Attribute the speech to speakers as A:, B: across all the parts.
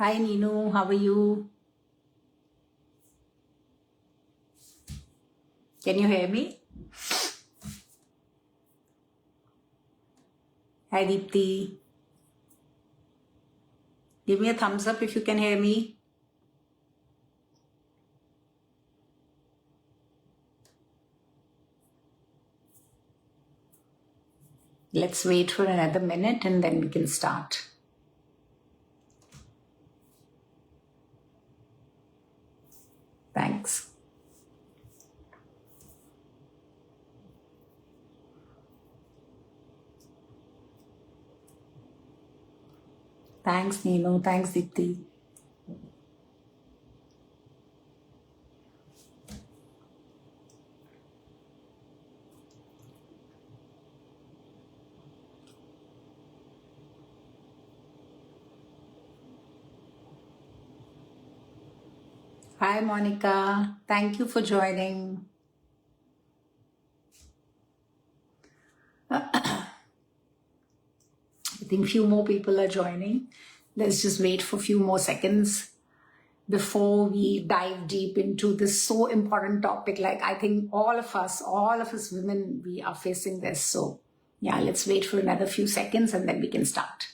A: Hi Nino, how are you? Can you hear me? Hi Deepti. Give me a thumbs up if you can hear me. Let's wait for another minute and then we can start. Thanks. Thanks Nino, thanks Deepti. Hi Monica, thank you for joining. I think few more people are joining. Let's just wait for a few more seconds before we dive deep into this so important topic. Like I think all of us women, we are facing this. So yeah, let's wait for another few seconds and then we can start.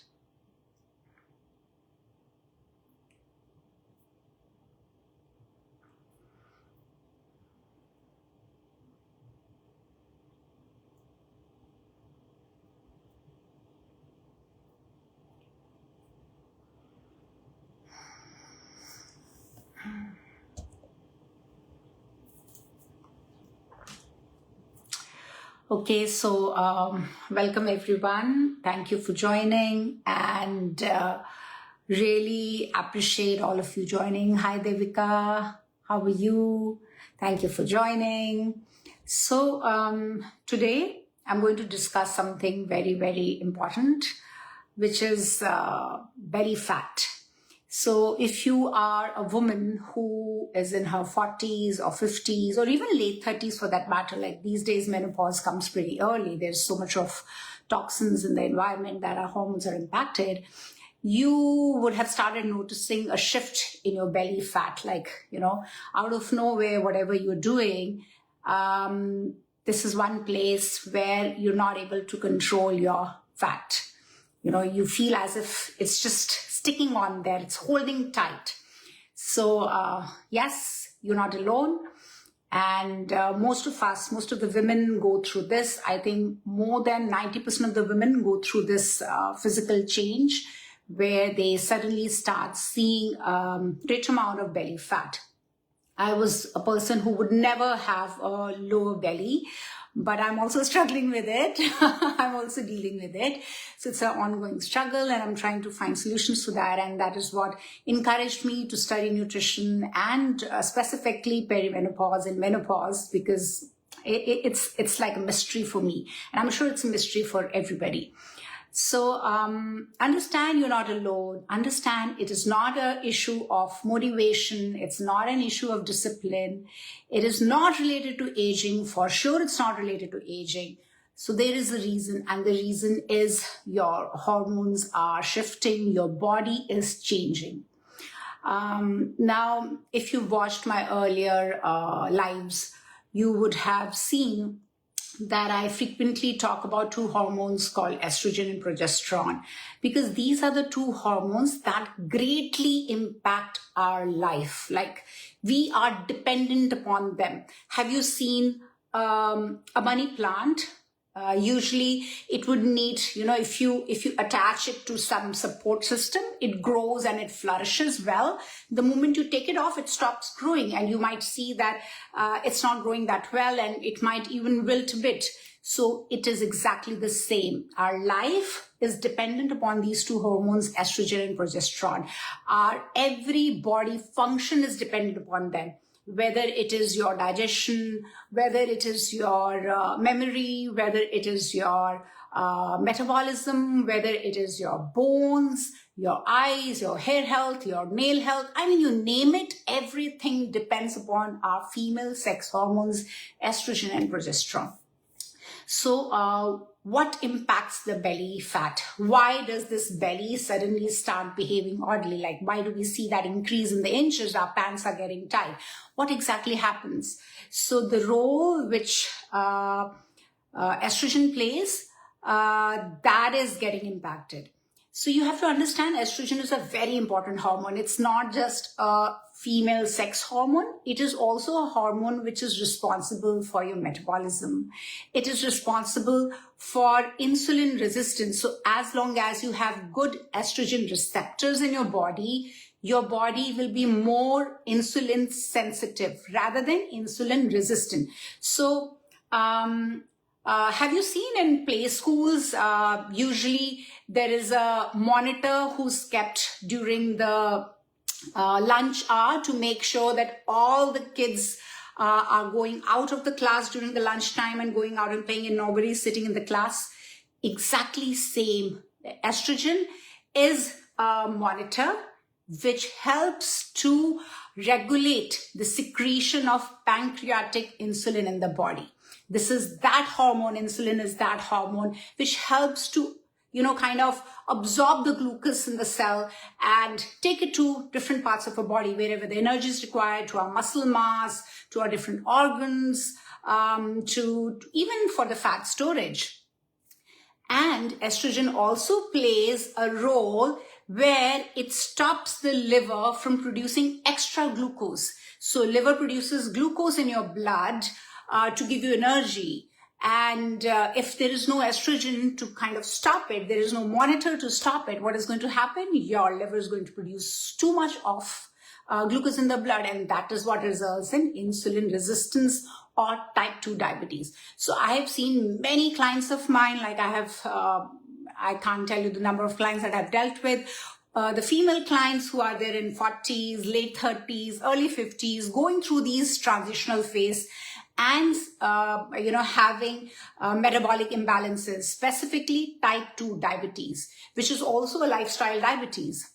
A: Okay, so welcome everyone. Thank you for joining and really appreciate all of you joining. Hi Devika, how are you? Thank you for joining. So today I'm going to discuss something very, very important, which is belly fat. So if you are a woman who is in her 40s or 50s or even late 30s for that matter, like these days menopause comes pretty early, there's so much of toxins in the environment that our hormones are impacted, you would have started noticing a shift in your belly fat, like, out of nowhere, whatever you're doing, this is one place where you're not able to control your fat. You feel as if it's just sticking on there, it's holding tight. So yes, you're not alone. And most of the women go through this. I think more than 90% of the women go through this physical change where they suddenly start seeing great amount of belly fat. I was a person who would never have a lower belly, but I'm also struggling with it. I'm also dealing with it. So it's an ongoing struggle and I'm trying to find solutions to that. And that is what encouraged me to study nutrition and specifically perimenopause and menopause, because it's like a mystery for me. And I'm sure it's a mystery for everybody. So understand you're not alone. Understand it is not an issue of motivation. It's not an issue of discipline. It is not related to aging. For sure, it's not related to aging. So there is a reason, and the reason is your hormones are shifting. Your body is changing. Now, if you watched my earlier lives, you would have seen that I frequently talk about two hormones called estrogen and progesterone, because these are the two hormones that greatly impact our life. Like we are dependent upon them. Have you seen a money plant? Usually it would need, if you attach it to some support system, it grows and it flourishes well. The moment you take it off, it stops growing, and you might see that it's not growing that well and it might even wilt a bit. So it is exactly the same. Our life is dependent upon these two hormones, estrogen and progesterone. Our every body function is dependent upon them. Whether it is your digestion, whether it is your memory, whether it is your metabolism, whether it is your bones, your eyes, your hair health, your nail health. I mean, you name it, everything depends upon our female sex hormones, estrogen and progesterone. So what impacts the belly fat? Why does this belly suddenly start behaving oddly? Like, why do we see that increase in the inches? Our pants are getting tight. What exactly happens? So the role which estrogen plays, that is getting impacted. So you have to understand estrogen is a very important hormone. It's not just a female sex hormone. It is also a hormone which is responsible for your metabolism. It is responsible for insulin resistance. So as long as you have good estrogen receptors in your body will be more insulin sensitive rather than insulin resistant. So have you seen in play schools, usually there is a monitor who's kept during the lunch hour to make sure that all the kids are going out of the class during the lunchtime and going out and playing, and nobody is sitting in the class. Exactly same. Estrogen is a monitor which helps to regulate the secretion of pancreatic insulin in the body. This is that hormone, insulin is that hormone which helps to, kind of absorb the glucose in the cell and take it to different parts of our body, wherever the energy is required, to our muscle mass, to our different organs, to even for the fat storage. And estrogen also plays a role where it stops the liver from producing extra glucose. So liver produces glucose in your blood to give you energy. And if there is no estrogen to kind of stop it, there is no monitor to stop it, what is going to happen? Your liver is going to produce too much of glucose in the blood, and that is what results in insulin resistance or type 2 diabetes. So I have seen many clients of mine, like I can't tell you the number of clients that I've dealt with, the female clients who are there in 40s, late 30s, early 50s, going through these transitional phase and, having metabolic imbalances, specifically type 2 diabetes, which is also a lifestyle diabetes.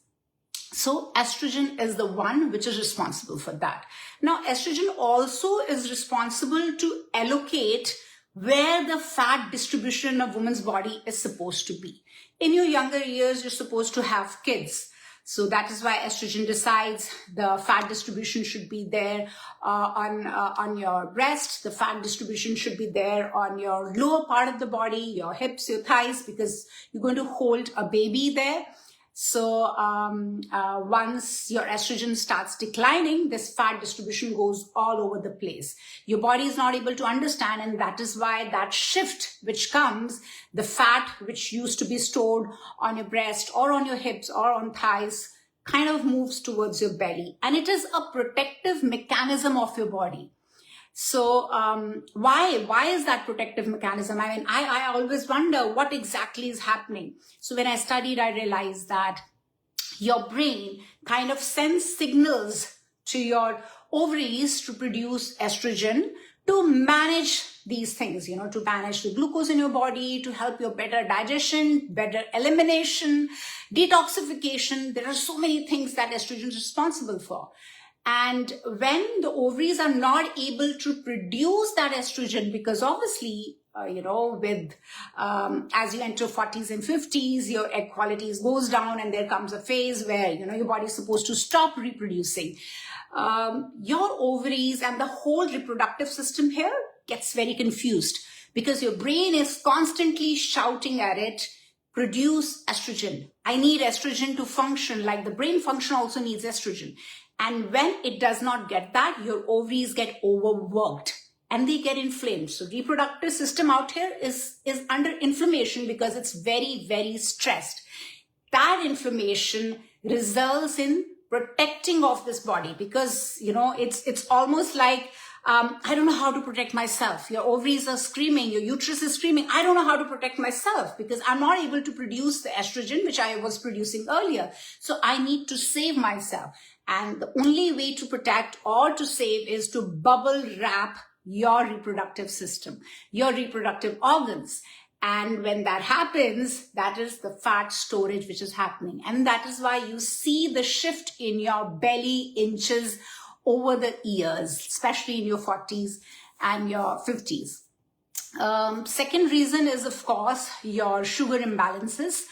A: So estrogen is the one which is responsible for that. Now, estrogen also is responsible to allocate where the fat distribution of woman's body is supposed to be. In your younger years, you're supposed to have kids. So that is why estrogen decides the fat distribution should be there on your breast. The fat distribution should be there on your lower part of the body, your hips, your thighs, because you're going to hold a baby there. So once your estrogen starts declining, this fat distribution goes all over the place. Your body is not able to understand, and that is why that shift which comes, the fat which used to be stored on your breast or on your hips or on thighs kind of moves towards your belly. And it is a protective mechanism of your body. So why is that protective mechanism? I mean, I always wonder what exactly is happening. So when I studied, I realized that your brain kind of sends signals to your ovaries to produce estrogen to manage these things, to manage the glucose in your body, to help your better digestion, better elimination, detoxification. There are so many things that estrogen is responsible for. And when the ovaries are not able to produce that estrogen, because obviously, with as you enter 40s and 50s, your egg quality goes down, and there comes a phase where, your body is supposed to stop reproducing. Your ovaries and the whole reproductive system here gets very confused because your brain is constantly shouting at it, produce estrogen. I need estrogen to function, like the brain function also needs estrogen. And when it does not get that, your ovaries get overworked and they get inflamed. So reproductive system out here is under inflammation because it's very, very stressed. That inflammation results in protecting of this body because, it's almost like, I don't know how to protect myself. Your ovaries are screaming, your uterus is screaming. I don't know how to protect myself because I'm not able to produce the estrogen, which I was producing earlier. So I need to save myself. And the only way to protect or to save is to bubble wrap your reproductive system, your reproductive organs. And when that happens, that is the fat storage which is happening. And that is why you see the shift in your belly inches over the years, especially in your 40s and your 50s. Second reason is, of course, your sugar imbalances.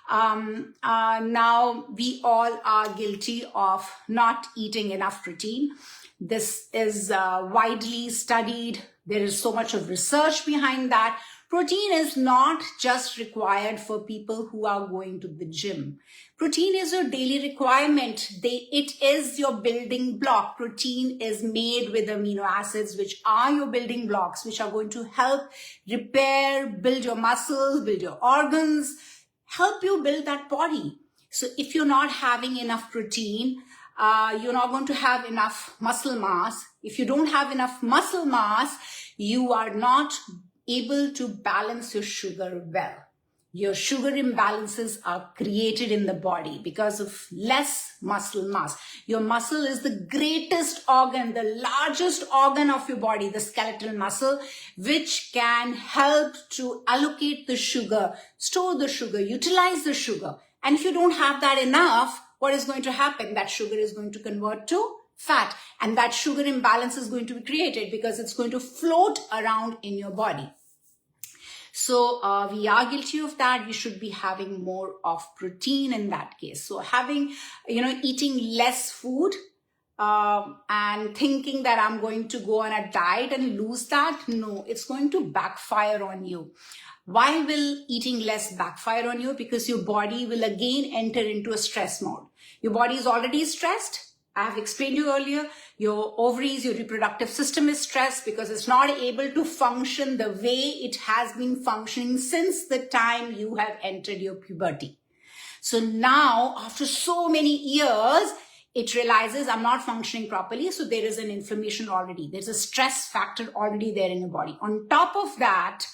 A: Now, we all are guilty of not eating enough protein. This is widely studied. There is so much of research behind that. Protein is not just required for people who are going to the gym. Protein is your daily requirement. It is your building block. Protein is made with amino acids, which are your building blocks, which are going to help repair, build your muscles, build your organs, help you build that body. So if you're not having enough protein, you're not going to have enough muscle mass. If you don't have enough muscle mass, you are not able to balance your sugar well. Your sugar imbalances are created in the body because of less muscle mass. Your muscle is the greatest organ, the largest organ of your body, the skeletal muscle, which can help to allocate the sugar, store the sugar, utilize the sugar. And if you don't have that enough, what is going to happen? That sugar is going to convert to fat, and that sugar imbalance is going to be created because it's going to float around in your body. So we are guilty of that. We should be having more of protein in that case. So eating less food and thinking that I'm going to go on a diet and lose that, no, it's going to backfire on you. Why will eating less backfire on you? Because your body will again enter into a stress mode. Your body is already stressed. I have explained to you earlier, your ovaries, your reproductive system is stressed because it's not able to function the way it has been functioning since the time you have entered your puberty. So now, after so many years, it realizes I'm not functioning properly. So there is an inflammation already. There's a stress factor already there in your body. On top of that,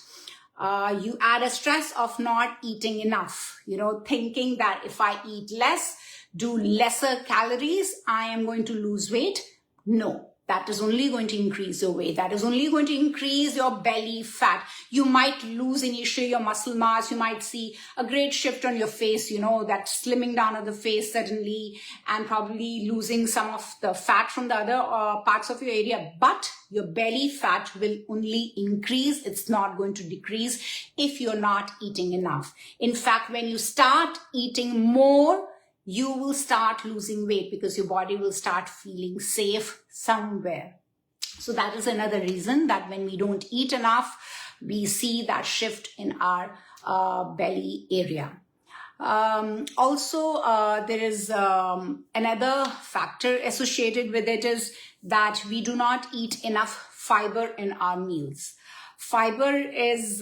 A: you add a stress of not eating enough, thinking that if I eat less, do lesser calories, I am going to lose weight. No, that is only going to increase your weight. That is only going to increase your belly fat. You might lose initially your muscle mass. You might see a great shift on your face, that slimming down of the face suddenly, and probably losing some of the fat from the other parts of your area. But your belly fat will only increase. It's not going to decrease if you're not eating enough. In fact, when you start eating more, you will start losing weight because your body will start feeling safe somewhere. So that is another reason that when we don't eat enough, we see that shift in our belly area. Also, there is another factor associated with it is that we do not eat enough fiber in our meals. Fiber is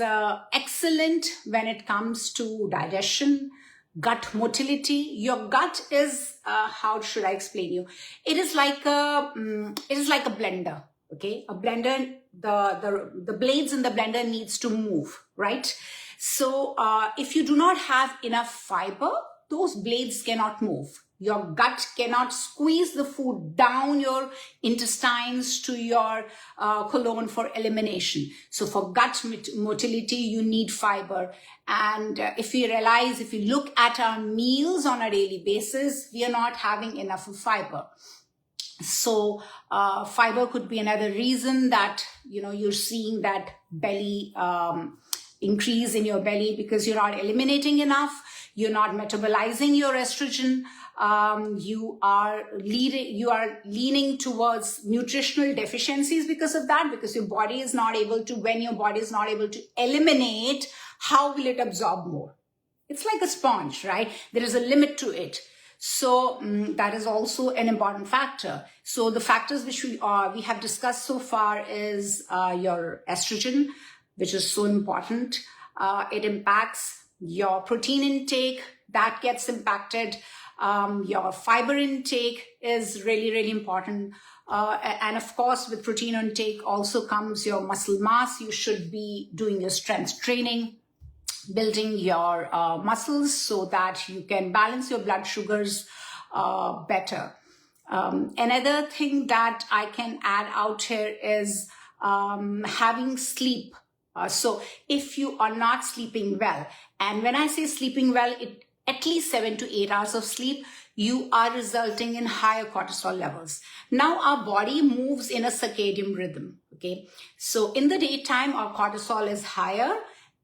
A: excellent when it comes to digestion, gut motility. Your gut is, how should I explain you? It is like a blender. Okay, a blender. The blades in the blender needs to move, right? So if you do not have enough fiber, those blades cannot move. Your gut cannot squeeze the food down your intestines to your colon for elimination. So for gut motility, you need fiber. And if you look at our meals on a daily basis, we are not having enough of fiber. So fiber could be another reason that, you're seeing that belly increase in your belly because you're not eliminating enough. You're not metabolizing your estrogen. You are leaning towards nutritional deficiencies because of that, because your body is not able to, when your body is not able to eliminate, how will it absorb more? It's like a sponge, right? There is a limit to it. So that is also an important factor. So the factors which we have discussed so far is your estrogen, which is so important. It impacts your protein intake, that gets impacted. Your fiber intake is really, really important. And of course, with protein intake also comes your muscle mass. You should be doing your strength training, building your muscles so that you can balance your blood sugars better. Another thing that I can add out here is having sleep. So if you are not sleeping well, and when I say sleeping well, at least 7 to 8 hours of sleep, you are resulting in higher cortisol levels. Now our body moves in a circadian rhythm. Okay, so in the daytime, our cortisol is higher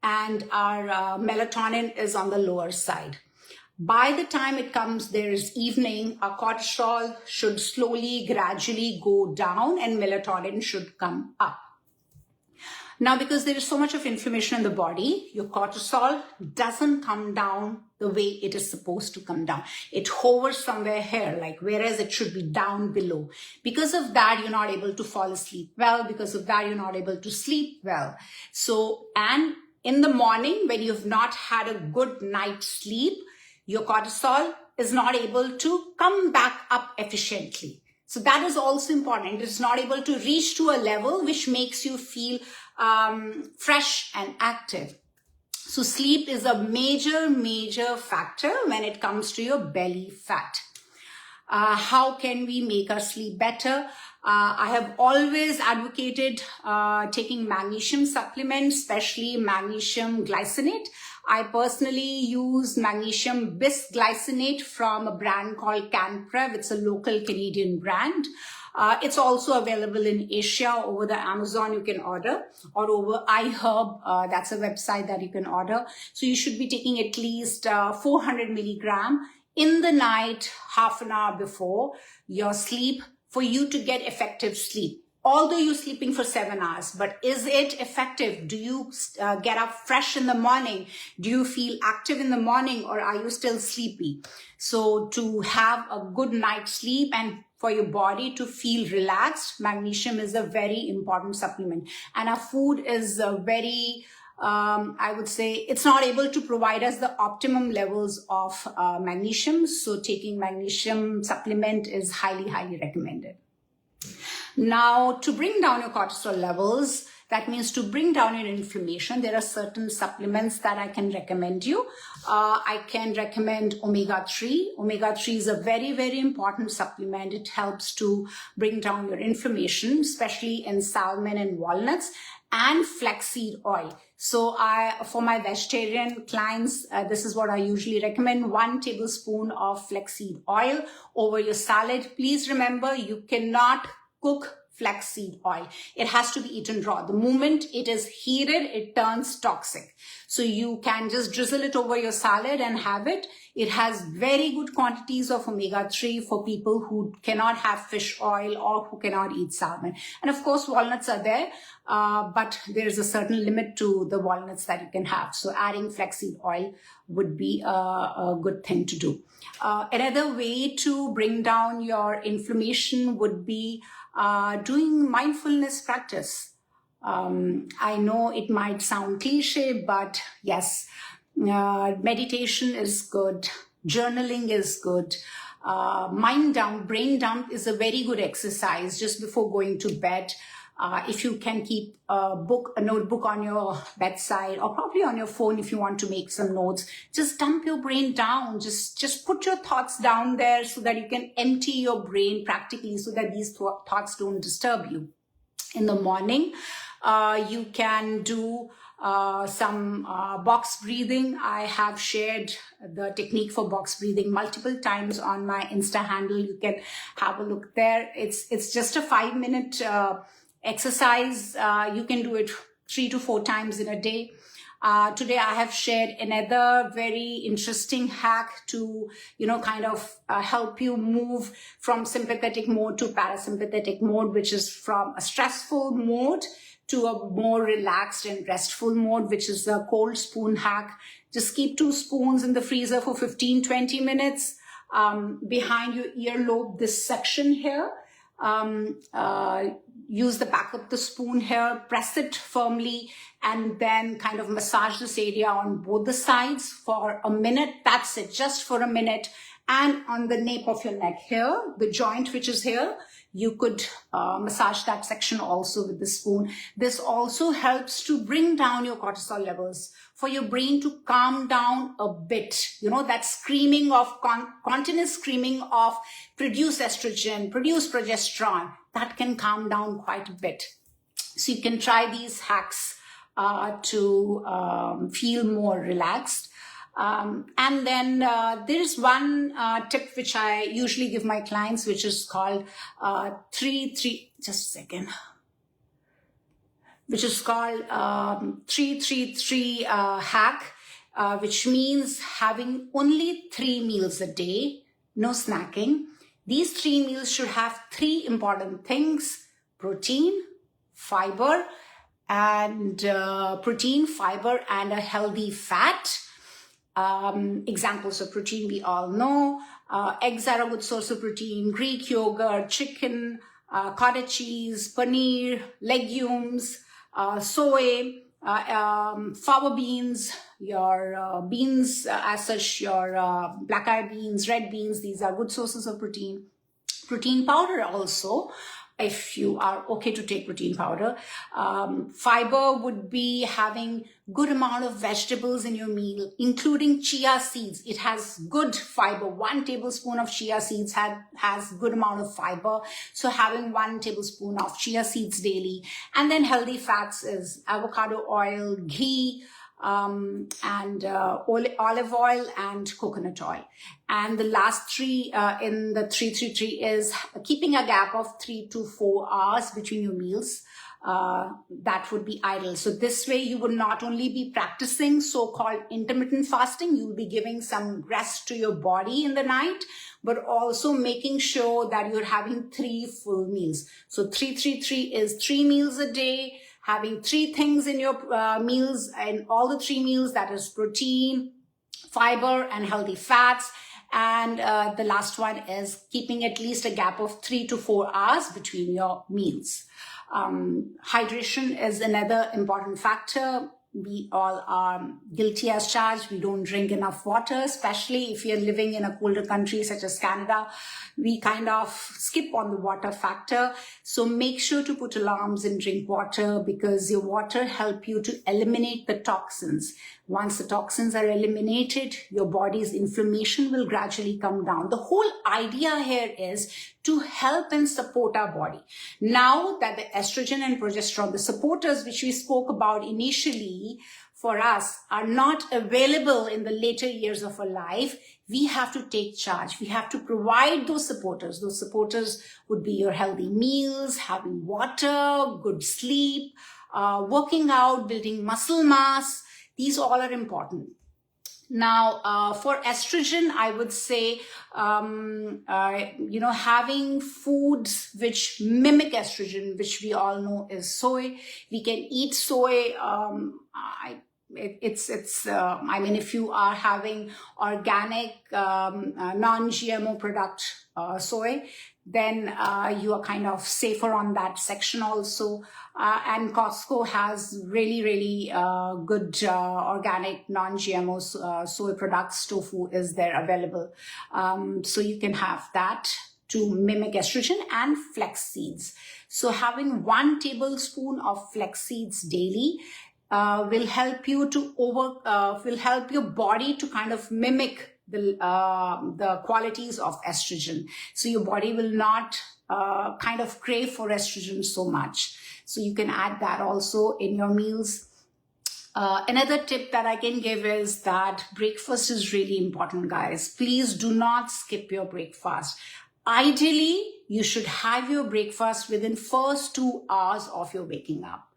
A: and our melatonin is on the lower side. By the time it comes, there is evening, our cortisol should slowly, gradually go down and melatonin should come up. Now, because there is so much of inflammation in the body, your cortisol doesn't come down the way it is supposed to come down. It hovers somewhere here, like whereas it should be down below. Because of that, you're not able to fall asleep well. Because of that, you're not able to sleep well. So, and in the morning, when you've not had a good night's sleep, your cortisol is not able to come back up efficiently. So that is also important. It is not able to reach to a level which makes you feel fresh and active. So sleep is a major factor when it comes to your belly fat. How can we make our sleep better? I have always advocated taking magnesium supplements, especially magnesium glycinate. I personally use magnesium bisglycinate from a brand called CanPrev. It's a local Canadian brand. It's also available in Asia over the Amazon you can order, or over iHerb, that's a website that you can order. So you should be taking at least 400 milligram in the night, half an hour before your sleep, for you to get effective sleep. Although you're sleeping for 7 hours, but is it effective? Do you get up fresh in the morning? Do you feel active in the morning, or are you still sleepy? So to have a good night's sleep and for your body to feel relaxed, magnesium is a very important supplement. And our food is very, I would say, it's not able to provide us the optimum levels of magnesium. So taking magnesium supplement is highly recommended. Now, to bring down your cortisol levels, that means to bring down your inflammation, there are certain supplements that I can recommend you. I can recommend omega-3. Omega-3 is a very important supplement. It helps to bring down your inflammation, especially in salmon and walnuts, and flaxseed oil. So for my vegetarian clients, this is what I usually recommend: 1 tablespoon of flaxseed oil over your salad. Please remember, you cannot cook flaxseed oil. It has to be eaten raw. The moment it is heated, it turns toxic. So you can just drizzle it over your salad and have it. It has very good quantities of omega-3 for people who cannot have fish oil or who cannot eat salmon. And of course, walnuts are there, but there is a certain limit to the walnuts that you can have. So adding flaxseed oil would be a good thing to do. Another way to bring down your inflammation would be doing mindfulness practice. I know it might sound cliche, but yes, meditation is good. Journaling is good. Brain dump is a very good exercise just before going to bed. If you can keep a notebook on your bedside, or probably on your phone if you want to make some notes, just dump your brain down. Just put your thoughts down there so that you can empty your brain practically, so that these thoughts don't disturb you. In the morning, you can do some box breathing. I have shared the technique for box breathing multiple times on my Insta handle. You can have a look there. It's just a 5-minute exercise. You can do it 3 to 4 times in a day. Today I have shared another very interesting hack to, help you move from sympathetic mode to parasympathetic mode, which is from a stressful mode to a more relaxed and restful mode, which is the cold spoon hack. Just keep 2 spoons in the freezer for 15-20 minutes behind your earlobe, this section here. Use the back of the spoon here, press it firmly, and then kind of massage this area on both the sides for a minute. That's it, just for a minute. And on the nape of your neck here, the joint which is here, you could massage that section also with the spoon. This also helps to bring down your cortisol levels, for your brain to calm down a bit. That screaming of, continuous screaming of produce estrogen, produce progesterone, that can calm down quite a bit. So you can try these hacks to feel more relaxed. And then there's one tip which I usually give my clients, which is called 3-3. Just a second. which is called 333 hack, which means having only 3 meals a day, no snacking. These 3 meals should have 3 important things: protein, fiber, and a healthy fat. Examples of protein we all know. Eggs are a good source of protein, Greek yogurt, chicken, cottage cheese, paneer, legumes, soy, fava beans, your beans as such, your black-eyed beans, red beans, these are good sources of protein. Protein powder also, if you are okay to take protein powder. Fiber would be having good amount of vegetables in your meal, including chia seeds. It has good fiber. 1 tablespoon of chia seeds has good amount of fiber. So having 1 tablespoon of chia seeds daily. And then healthy fats is avocado oil, ghee, and olive oil and coconut oil. And the last 3 in the 333 is keeping a gap of 3 to 4 hours between your meals. That would be ideal. So this way you will not only be practicing so-called intermittent fasting, you will be giving some rest to your body in the night, but also making sure that you're having 3 full meals. So 333 is 3 meals a day, having 3 things in your meals, and all the 3 meals, that is protein, fiber, and healthy fats. And the last one is keeping at least a gap of 3 to 4 hours between your meals. Hydration is another important factor. We all are guilty as charged. We don't drink enough water, especially if you're living in a colder country such as Canada. We kind of skip on the water factor. So make sure to put alarms and drink water, because your water help you to eliminate the toxins. Once the toxins are eliminated, your body's inflammation will gradually come down. The whole idea here is to help and support our body. Now that the estrogen and progesterone, the supporters which we spoke about initially for us, are not available in the later years of our life, we have to take charge. We have to provide those supporters. Those supporters would be your healthy meals, having water, good sleep, working out, building muscle mass. These all are important. Now, for estrogen, I would say, having foods which mimic estrogen, which we all know is soy. We can eat soy. If you are having organic, non-GMO product, soy, then you are kind of safer on that section also. And Costco has really good organic non-GMO soy products. Tofu is there available. So you can have that to mimic estrogen, and flax seeds. So having 1 tablespoon of flax seeds daily will help you to will help your body to kind of mimic the qualities of estrogen. So your body will not kind of crave for estrogen so much. So you can add that also in your meals. Another tip that I can give is that breakfast is really important, guys. Please do not skip your breakfast. Ideally, you should have your breakfast within first 2 hours of your waking up.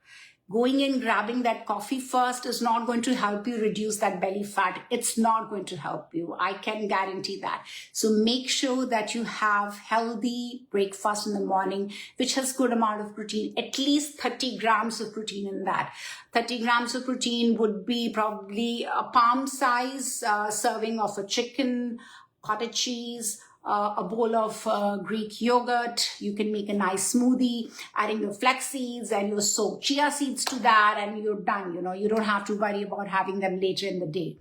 A: Going and grabbing that coffee first is not going to help you reduce that belly fat. It's not going to help you. I can guarantee that. So make sure that you have healthy breakfast in the morning, which has good amount of protein, at least 30 grams of protein in that. 30 grams of protein would be probably a palm size serving of a chicken, cottage cheese, a bowl of Greek yogurt. You can make a nice smoothie, adding your flax seeds and your soaked chia seeds to that, and you're done. You don't have to worry about having them later in the day.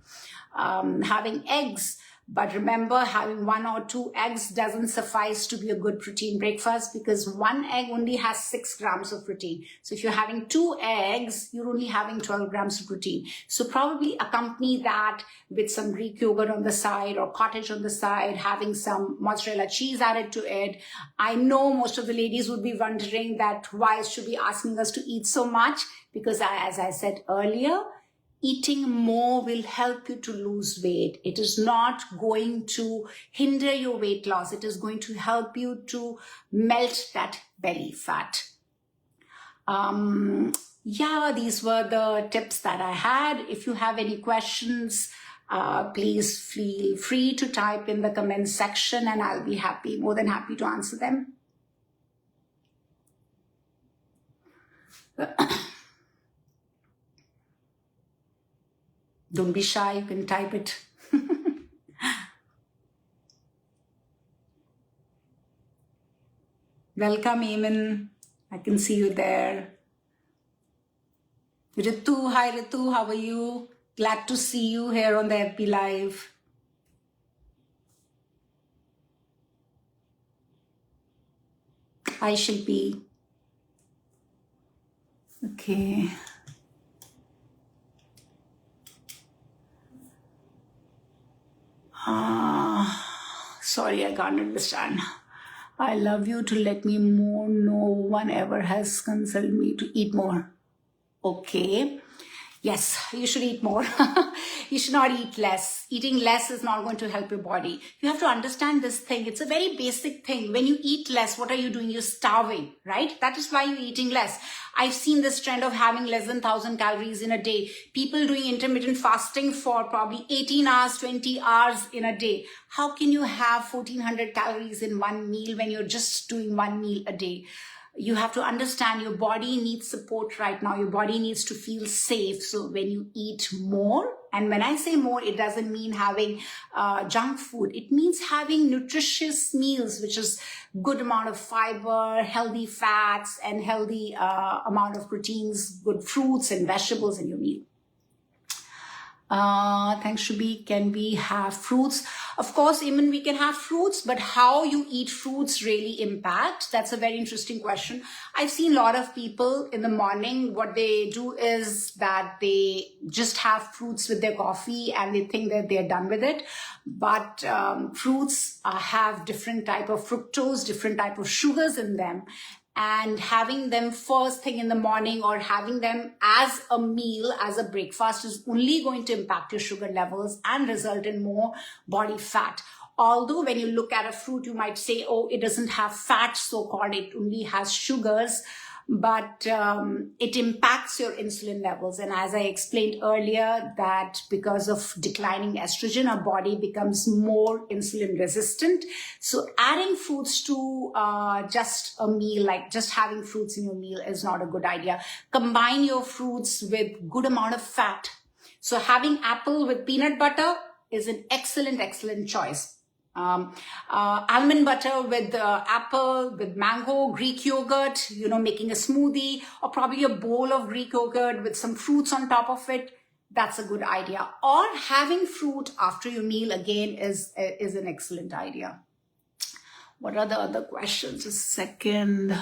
A: Having eggs. But remember, having 1 or 2 eggs doesn't suffice to be a good protein breakfast, because 1 egg only has 6 grams of protein. So if you're having 2 eggs, you're only having 12 grams of protein. So probably accompany that with some Greek yogurt on the side or cottage on the side, having some mozzarella cheese added to it. I know most of the ladies would be wondering that why should be asking us to eat so much, because as I said earlier, eating more will help you to lose weight. It is not going to hinder your weight loss. It is going to help you to melt that belly fat. yeah, these were the tips that I had. If you have any questions, please feel free to type in the comments section and I'll be more than happy to answer them. Don't be shy, you can type it. Welcome, Eamon. I can see you there. Ritu, hi Ritu, how are you? Glad to see you here on the FB Live. Hi Shilpi. Okay. Sorry, I can't understand. I love you to let me more. No one ever has counseled me to eat more. Okay. Yes, you should eat more. You should not eat less. Eating less is not going to help your body. You have to understand this thing. It's a very basic thing. When you eat less, what are you doing? You're starving, right? That is why you're eating less. I've seen this trend of having less than 1,000 calories in a day. People doing intermittent fasting for probably 18 hours, 20 hours in a day. How can you have 1,400 calories in one meal when you're just doing one meal a day? You have to understand your body needs support right now. Your body needs to feel safe. So when you eat more, and when I say more, it doesn't mean having junk food. It means having nutritious meals, which is good amount of fiber, healthy fats, and healthy amount of proteins, good fruits and vegetables in your meal. Thanks, Shubi. Can we have fruits? Of course, even we can have fruits, but how you eat fruits really impact. That's a very interesting question. I've seen a lot of people in the morning, what they do is that they just have fruits with their coffee and they think that they're done with it. But fruits have different type of fructose, different type of sugars in them. And having them first thing in the morning or having them as a meal, as a breakfast is only going to impact your sugar levels and result in more body fat. Although when you look at a fruit, you might say, oh, it doesn't have fat, so-called, it only has sugars, but it impacts your insulin levels. And as I explained earlier, that because of declining estrogen, our body becomes more insulin resistant. So adding fruits to just a meal, like just having fruits in your meal is not a good idea. Combine your fruits with good amount of fat. So having apple with peanut butter is an excellent, excellent choice. Almond butter with apple, with mango, Greek yogurt, making a smoothie, or probably a bowl of Greek yogurt with some fruits on top of it. That's a good idea. Or having fruit after your meal again is an excellent idea. What are the other questions? A second.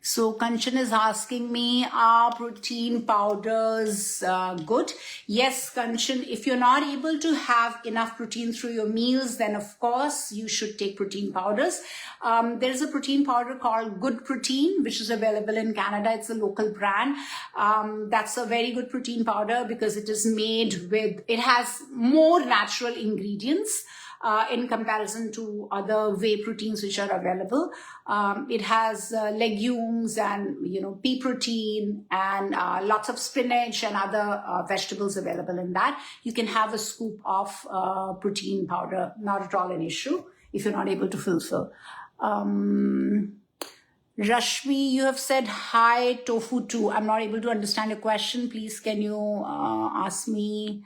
A: So Kanchan is asking me, are protein powders good? Yes, Kanchan, if you're not able to have enough protein through your meals, then of course you should take protein powders. There's a protein powder called Good Protein, which is available in Canada. It's a local brand. That's a very good protein powder because it is made with, it has more natural ingredients. In comparison to other whey proteins which are available. It has legumes and pea protein and lots of spinach and other vegetables available in that. You can have a scoop of protein powder, not at all an issue if you're not able to fulfill. Rashmi, you have said hi, tofu too. I'm not able to understand your question. Please, can you ask me?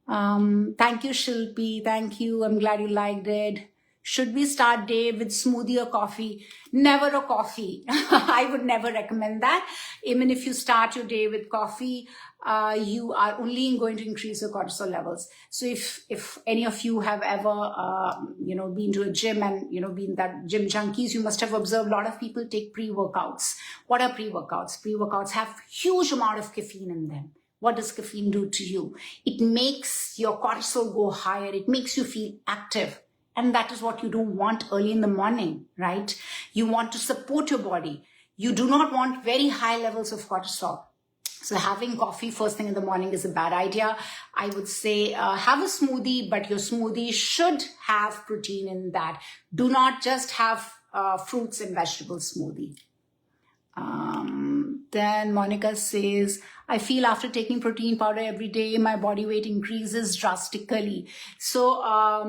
A: Thank you, Shilpi. Thank you. I'm glad you liked it. Should we start day with smoothie or coffee? Never a coffee. I would never recommend that. Even if you start your day with coffee, you are only going to increase your cortisol levels. So if any of you have ever, been to a gym and, been that gym junkies, you must have observed a lot of people take pre-workouts. What are pre-workouts? Pre-workouts have huge amount of caffeine in them. What does caffeine do to you? It makes your cortisol go higher. It makes you feel active. And that is what you don't want early in the morning, right? You want to support your body. You do not want very high levels of cortisol. So having coffee first thing in the morning is a bad idea. I would say have a smoothie, but your smoothie should have protein in that. Do not just have fruits and vegetable smoothie. Then Monica says, I feel after taking protein powder every day, my body weight increases drastically. So,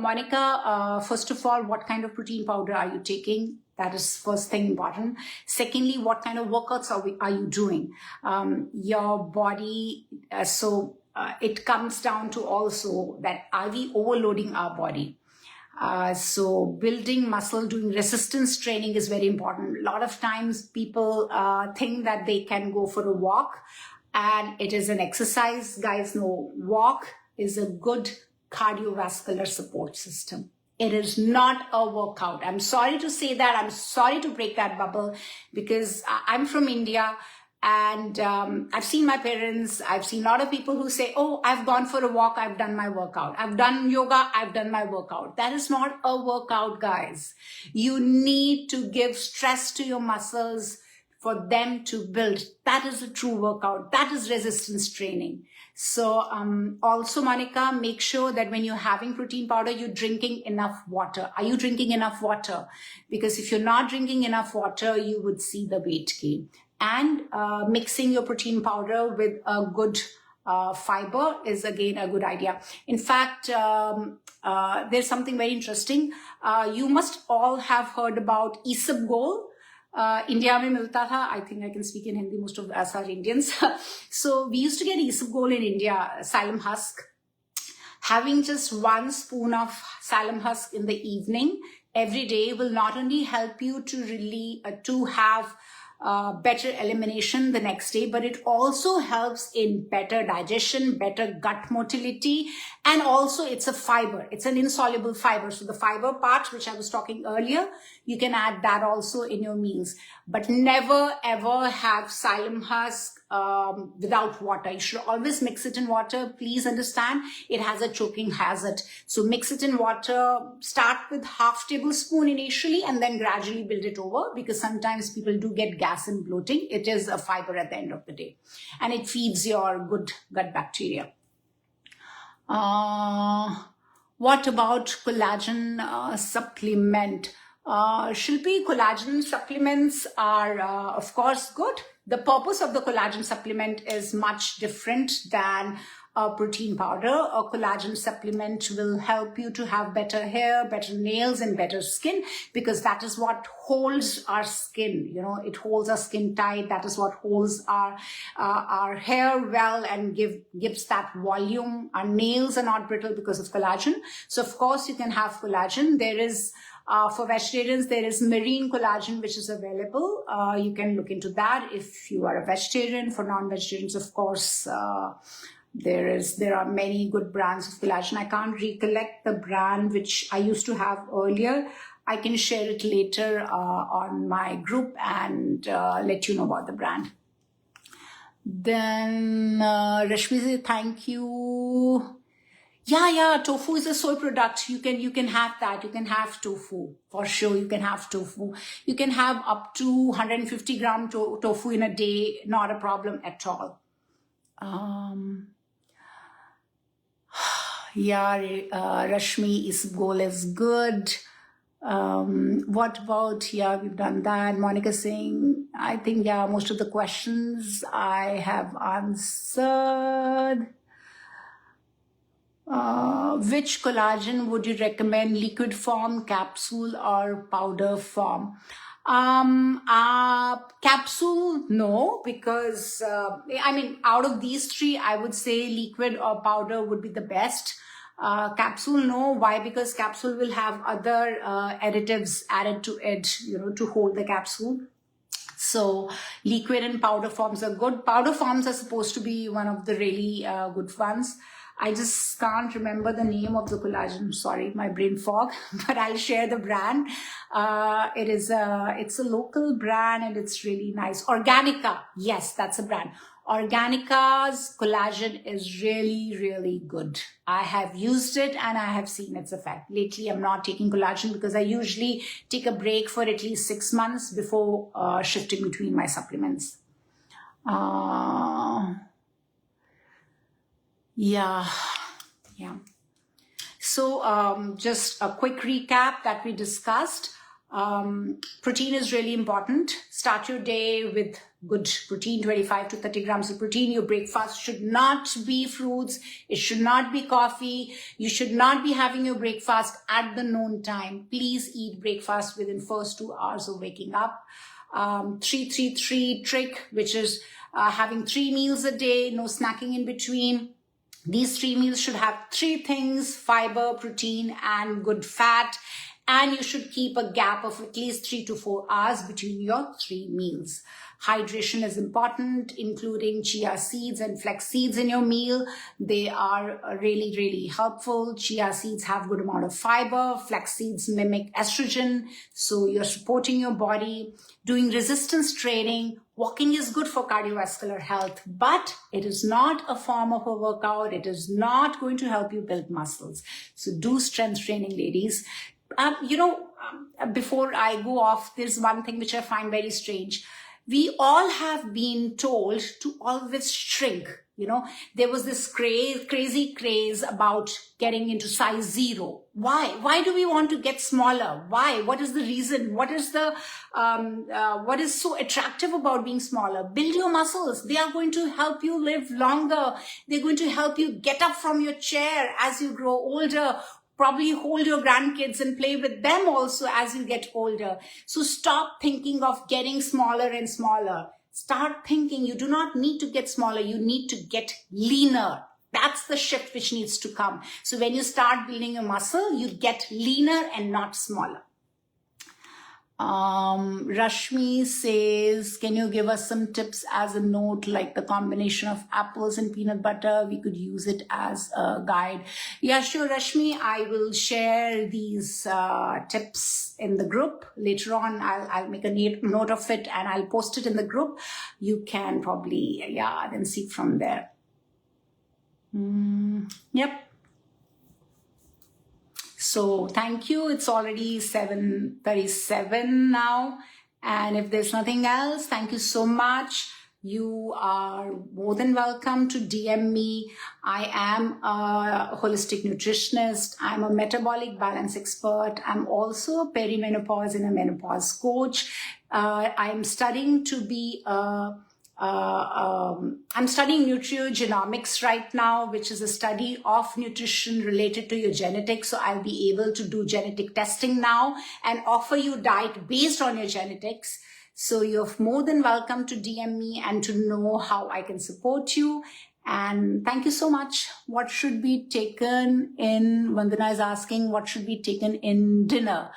A: Monica, first of all, what kind of protein powder are you taking? That is first thing important. Secondly, what kind of workouts are you doing? Your body, it comes down to also that are we overloading our body? So building muscle, doing resistance training is very important. A lot of times people think that they can go for a walk and it is an exercise. Guys, no, walk is a good cardiovascular support system. It is not a workout. I'm sorry to say that. I'm sorry to break that bubble because I'm from India. And I've seen my parents, I've seen a lot of people who say, oh, I've gone for a walk, I've done my workout. I've done yoga, I've done my workout. That is not a workout, guys. You need to give stress to your muscles for them to build. That is a true workout. That is resistance training. So also, Monica, make sure that when you're having protein powder, you're drinking enough water. Are you drinking enough water? Because if you're not drinking enough water, you would see the weight gain. And mixing your protein powder with a good fiber is again a good idea. In fact, there's something very interesting. You must all have heard about isabgol. India mein milta tha. I think I can speak in Hindi. Most of us are Indians. So we used to get isabgol in India, psyllium husk. Having just 1 spoon of psyllium husk in the evening every day will not only help you to have better elimination the next day, but it also helps in better digestion, better gut motility, and also it's a fiber. It's an insoluble fiber. So the fiber part, which I was talking earlier, you can add that also in your meals. But never ever have psyllium husk without water. You should always mix it in water. Please understand, it has a choking hazard. So mix it in water, start with half tablespoon initially and then gradually build it over, because sometimes people do get gas and bloating. It is a fiber at the end of the day and it feeds your good gut bacteria. What about collagen supplement? Shilpi, collagen supplements are, of course, good. The purpose of the collagen supplement is much different than a protein powder. A collagen supplement will help you to have better hair, better nails, and better skin, because that is what holds our skin. You know, it holds our skin tight. That is what holds our hair well and gives that volume. Our nails are not brittle because of collagen. So, of course, you can have collagen. There is for vegetarians, there is marine collagen, which is available. You can look into that if you are a vegetarian. For non-vegetarians, of course, there are many good brands of collagen. I can't recollect the brand which I used to have earlier. I can share it later on my group and let you know about the brand. Then Rashmi says, thank you. Yeah, tofu is a soy product. You can have that. You can have tofu. For sure, you can have tofu. You can have up to 150 gram tofu in a day. Not a problem at all. Rashmi, isabgol is good. What about, we've done that. Monica saying, I think, most of the questions I have answered. Which collagen would you recommend? Liquid form, capsule, or powder form? Capsule, no, because out of these three, I would say liquid or powder would be the best. Capsule, no. Why? Because capsule will have other additives added to it, to hold the capsule. So liquid and powder forms are good. Powder forms are supposed to be one of the really good ones. I just can't remember the name of the collagen. Sorry, my brain fog, but I'll share the brand. It's a local brand and it's really nice. Organica. Yes, that's a brand. Organica's collagen is really, really good. I have used it and I have seen its effect. Lately, I'm not taking collagen because I usually take a break for at least 6 months before shifting between my supplements. Yeah. So just a quick recap that we discussed. Protein is really important. Start your day with good protein, 25 to 30 grams of protein. Your breakfast should not be fruits. It should not be coffee. You should not be having your breakfast at the noon time. Please eat breakfast within first 2 hours of waking up. 3-3-3 trick, which is having 3 meals a day, no snacking in between. These 3 meals should have 3 things: fiber, protein, and good fat. And you should keep a gap of at least 3 to 4 hours between your 3 meals. Hydration is important, including chia seeds and flax seeds in your meal. They are really, really helpful. Chia seeds have good amount of fiber. Flax seeds mimic estrogen, so you're supporting your body. Doing resistance training, walking is good for cardiovascular health, but it is not a form of a workout. It is not going to help you build muscles. So do strength training, ladies. Before I go off, there's one thing which I find very strange. We all have been told to always shrink. There was this crazy craze about getting into size 0. Why? Why do we want to get smaller? Why? What is the reason? What is so attractive about being smaller? Build your muscles. They are going to help you live longer. They're going to help you get up from your chair as you grow older. Probably hold your grandkids and play with them also as you get older. So stop thinking of getting smaller and smaller. Start thinking you do not need to get smaller. You need to get leaner. That's the shift which needs to come. So when you start building your muscle, you get leaner and not smaller. Rashmi says, can you give us some tips as a note, like the combination of apples and peanut butter? We could use it as a guide. Yeah, sure, Rashmi. I will share these tips in the group. Later on, I'll make a note of it and I'll post it in the group. You can probably, then see from there. Yep. So thank you. It's already 7:37 now. And if there's nothing else, thank you so much. You are more than welcome to DM me. I am a holistic nutritionist. I'm a metabolic balance expert. I'm also a perimenopause and a menopause coach. I'm studying to be I'm studying nutriogenomics right now, which is a study of nutrition related to your genetics. So I'll be able to do genetic testing now and offer you diet based on your genetics. So you're more than welcome to DM me and to know how I can support you. And thank you so much. What should be taken in, Vandana is asking, what should be taken in dinner?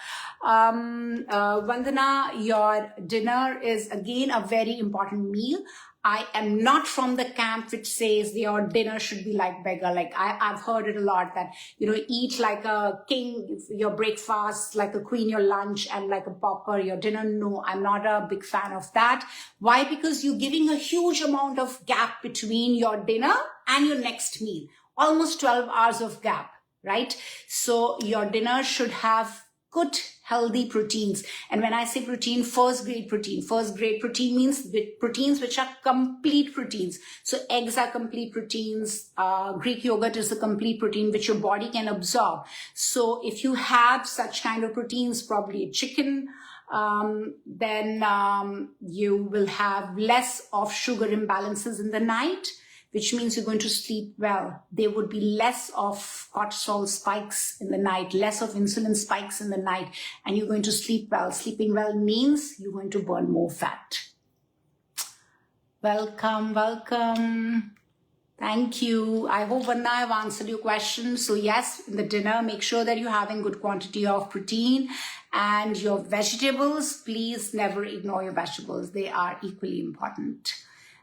A: Vandana, your dinner is again a very important meal. I am not from the camp which says your dinner should be like beggar. Like I've heard it a lot that, eat like a king, your breakfast, like a queen, your lunch, and like a pauper, your dinner. No, I'm not a big fan of that. Why? Because you're giving a huge amount of gap between your dinner and your next meal, almost 12 hours of gap, right? So your dinner should have good, healthy proteins. And when I say protein, first grade protein means proteins which are complete proteins. So eggs are complete proteins. Greek yogurt is a complete protein which your body can absorb. So if you have such kind of proteins, probably chicken, then you will have less of sugar imbalances in the night, which means you're going to sleep well. There would be less of cortisol spikes in the night, less of insulin spikes in the night, and you're going to sleep well. Sleeping well means you're going to burn more fat. Welcome, welcome. Thank you. I hope, Vandana, I've answered your question. So yes, in the dinner, make sure that you're having good quantity of protein and your vegetables. Please never ignore your vegetables. They are equally important.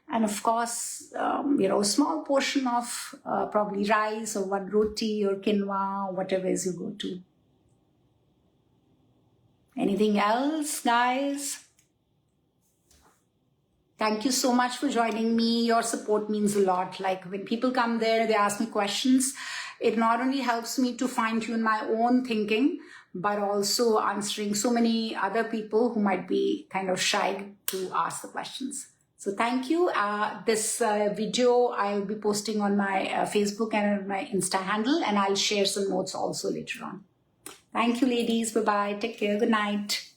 A: And of course, a small portion of probably rice or one roti or quinoa, whatever is you go to. Anything else, guys? Thank you so much for joining me. Your support means a lot. Like when people come there, they ask me questions. It not only helps me to fine tune my own thinking, but also answering so many other people who might be kind of shy to ask the questions. So thank you. This video I'll be posting on my Facebook and on my Insta handle, and I'll share some notes also later on. Thank you, ladies. Bye-bye. Take care. Good night.